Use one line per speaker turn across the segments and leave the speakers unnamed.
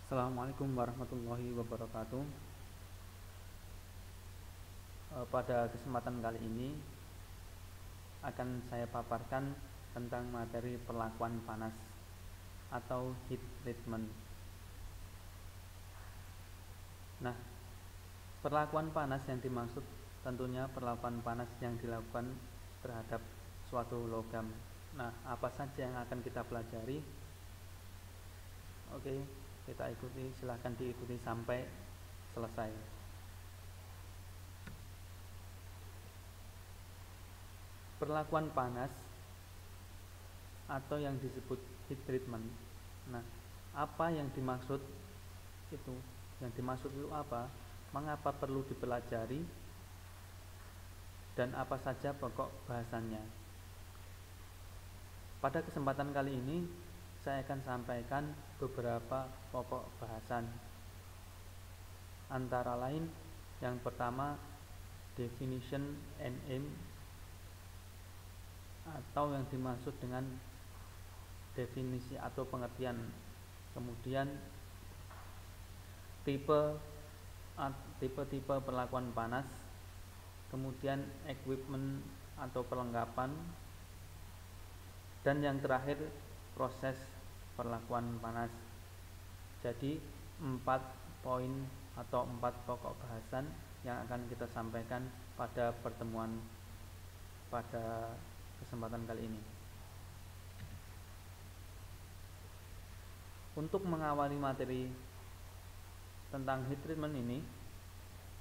Assalamualaikum warahmatullahi wabarakatuh. Pada kesempatan kali ini akan saya paparkan tentang materi perlakuan panas atau heat treatment. Nah, perlakuan panas yang dimaksud tentunya perlakuan panas yang dilakukan terhadap suatu logam. Nah, apa saja yang akan kita pelajari? Oke, kita ikuti, silahkan diikuti sampai selesai. Perlakuan panas atau yang disebut heat treatment. Nah, apa yang dimaksud itu? Yang dimaksud itu apa? Mengapa perlu dipelajari? Dan apa saja pokok bahasannya? Pada kesempatan kali ini saya akan sampaikan beberapa pokok bahasan. Antara lain, yang pertama definition and aim, atau yang dimaksud dengan definisi atau pengertian. Kemudian tipe-tipe perlakuan panas, kemudian equipment atau perlengkapan, dan yang terakhir proses perlakuan panas. Jadi 4 poin atau 4 pokok bahasan yang akan kita sampaikan pada pertemuan pada kesempatan kali ini. Untuk mengawali materi tentang heat treatment ini,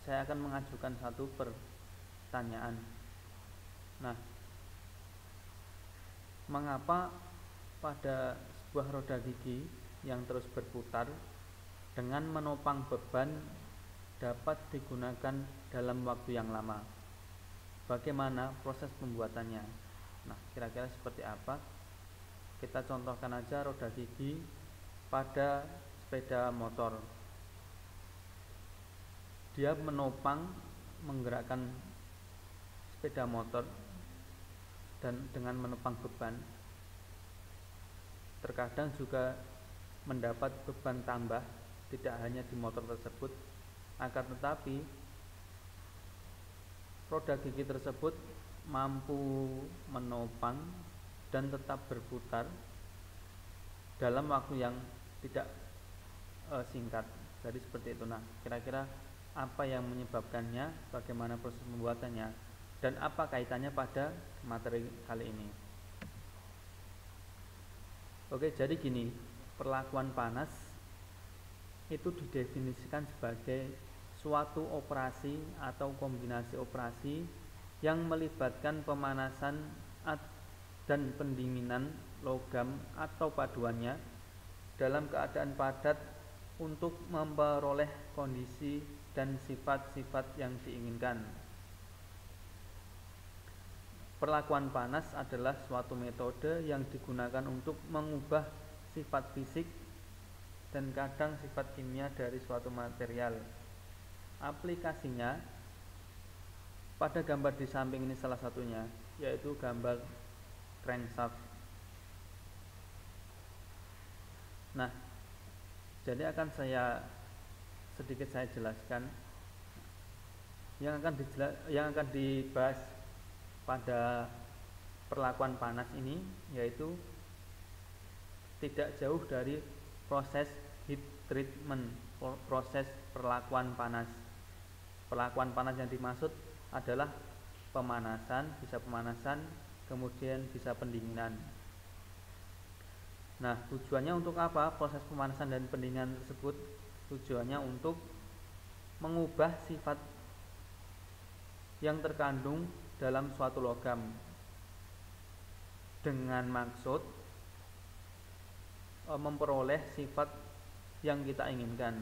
saya akan mengajukan satu pertanyaan. Nah, mengapa pada sebuah roda gigi yang terus berputar dengan menopang beban dapat digunakan dalam waktu yang lama? Bagaimana proses pembuatannya? Nah, kira-kira seperti apa? Kita contohkan aja roda gigi pada sepeda motor. Dia menopang, menggerakkan sepeda motor dan dengan menopang beban. Terkadang juga mendapat beban tambah, tidak hanya di motor tersebut, akan tetapi roda gigi tersebut mampu menopang dan tetap berputar dalam waktu yang tidak singkat. Jadi seperti itu. Nah, kira-kira apa yang menyebabkannya, bagaimana proses pembuatannya, dan apa kaitannya pada materi kali ini. Oke, jadi gini, perlakuan panas itu didefinisikan sebagai suatu operasi atau kombinasi operasi yang melibatkan pemanasan dan pendinginan logam atau paduannya dalam keadaan padat untuk memperoleh kondisi dan sifat-sifat yang diinginkan. Perlakuan panas adalah suatu metode yang digunakan untuk mengubah sifat fisik dan kadang sifat kimia dari suatu material. Aplikasinya pada gambar di samping ini salah satunya, yaitu gambar crankshaft. Nah, jadi akan sedikit saya jelaskan yang akan dibahas pada perlakuan panas ini, yaitu tidak jauh dari proses heat treatment, proses perlakuan panas. Perlakuan panas yang dimaksud adalah pemanasan, bisa pemanasan, kemudian bisa pendinginan. Nah, tujuannya untuk apa? Proses pemanasan dan pendinginan tersebut tujuannya untuk mengubah sifat yang terkandung dalam suatu logam dengan maksud memperoleh sifat yang kita inginkan.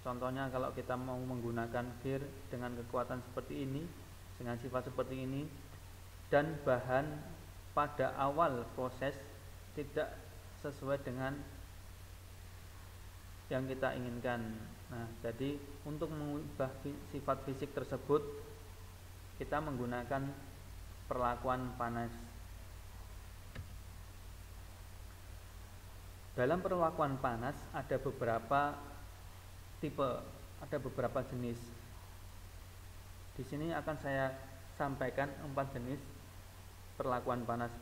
Contohnya kalau kita mau menggunakan gear dengan kekuatan seperti ini, dengan sifat seperti ini, dan bahan pada awal proses tidak sesuai dengan yang kita inginkan. Nah, jadi untuk mengubah sifat fisik tersebut kita menggunakan perlakuan panas. Dalam perlakuan panas ada beberapa tipe, ada beberapa jenis. Di sini akan saya sampaikan 4 jenis perlakuan panas.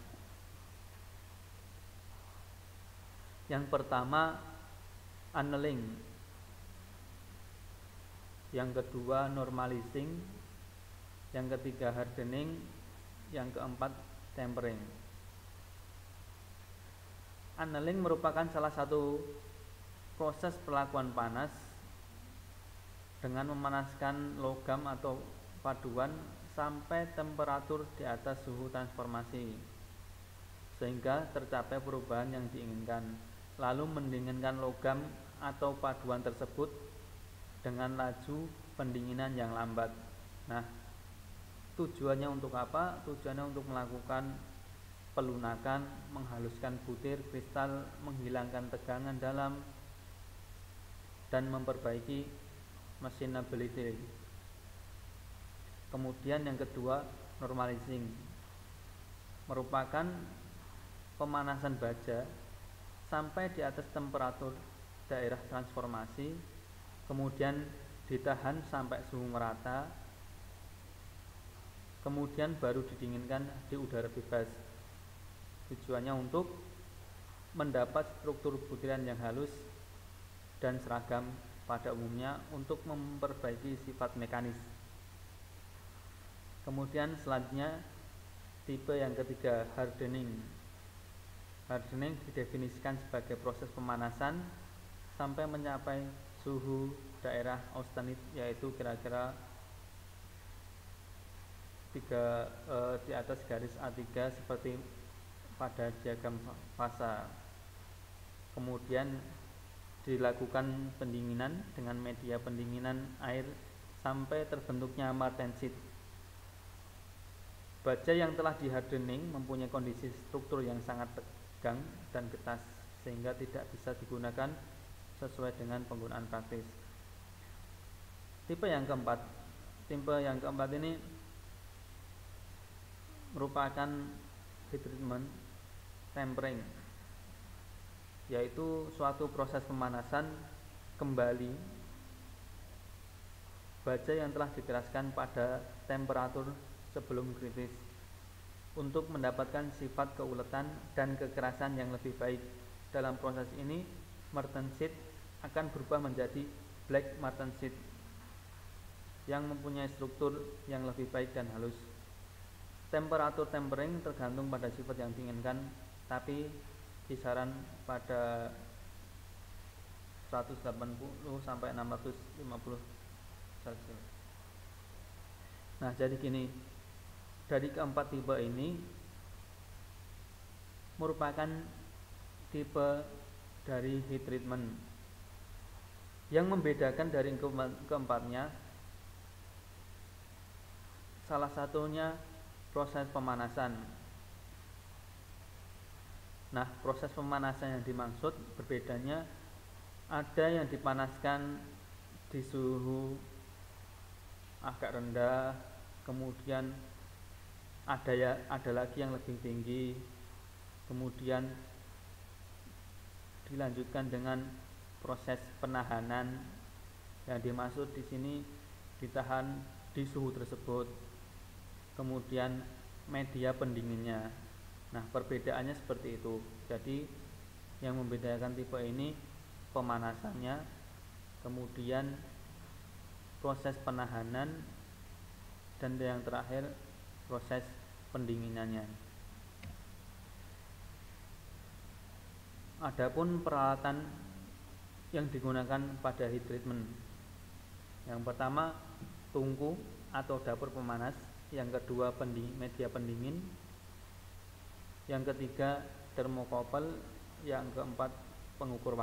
Yang pertama, annealing. Yang kedua, normalizing. Yang ketiga, hardening. Yang keempat, tempering. Annealing merupakan salah satu proses perlakuan panas dengan memanaskan logam atau paduan sampai temperatur di atas suhu transformasi sehingga tercapai perubahan yang diinginkan, lalu mendinginkan logam atau paduan tersebut dengan laju pendinginan yang lambat. Nah, tujuannya untuk apa? Tujuannya untuk melakukan pelunakan, menghaluskan butir kristal, menghilangkan tegangan dalam, dan memperbaiki machinability. Kemudian yang kedua, normalizing, merupakan pemanasan baja sampai di atas temperatur daerah transformasi, kemudian ditahan sampai suhu merata, kemudian baru didinginkan di udara bebas. Tujuannya untuk mendapat struktur butiran yang halus dan seragam pada umumnya untuk memperbaiki sifat mekanis. Kemudian selanjutnya tipe yang ketiga, hardening. Hardening didefinisikan sebagai proses pemanasan sampai mencapai suhu daerah austenit, yaitu kira-kira di atas garis A3 seperti pada diagram fasa. Kemudian dilakukan pendinginan dengan media pendinginan air sampai terbentuknya martensit. Baja yang telah dihardening mempunyai kondisi struktur yang sangat tegang dan ketas sehingga tidak bisa digunakan sesuai dengan penggunaan praktis. Tipe yang keempat ini merupakan heat treatment tempering, yaitu suatu proses pemanasan kembali baja yang telah dikeraskan pada temperatur sebelum kritis untuk mendapatkan sifat keuletan dan kekerasan yang lebih baik. Dalam proses ini, martensit akan berubah menjadi black martensit yang mempunyai struktur yang lebih baik dan halus. Temperatur tempering tergantung pada sifat yang diinginkan, tapi kisaran pada 180 sampai 650 Celcius. Nah, jadi gini, dari keempat tipe ini merupakan tipe dari heat treatment. Yang membedakan dari keempatnya salah satunya proses pemanasan. Nah, proses pemanasan yang dimaksud berbedanya, ada yang dipanaskan di suhu agak rendah, kemudian ada lagi yang lebih tinggi, kemudian dilanjutkan dengan proses penahanan. Yang dimaksud di sini ditahan di suhu tersebut, kemudian media pendinginnya. Nah, perbedaannya seperti itu. Jadi yang membedakan tipe ini pemanasannya, kemudian proses penahanan, dan yang terakhir proses pendinginannya. Adapun peralatan yang digunakan pada heat treatment, yang pertama tungku atau dapur pemanas, yang kedua media pendingin, yang ketiga termokouple, yang keempat pengukur waktu.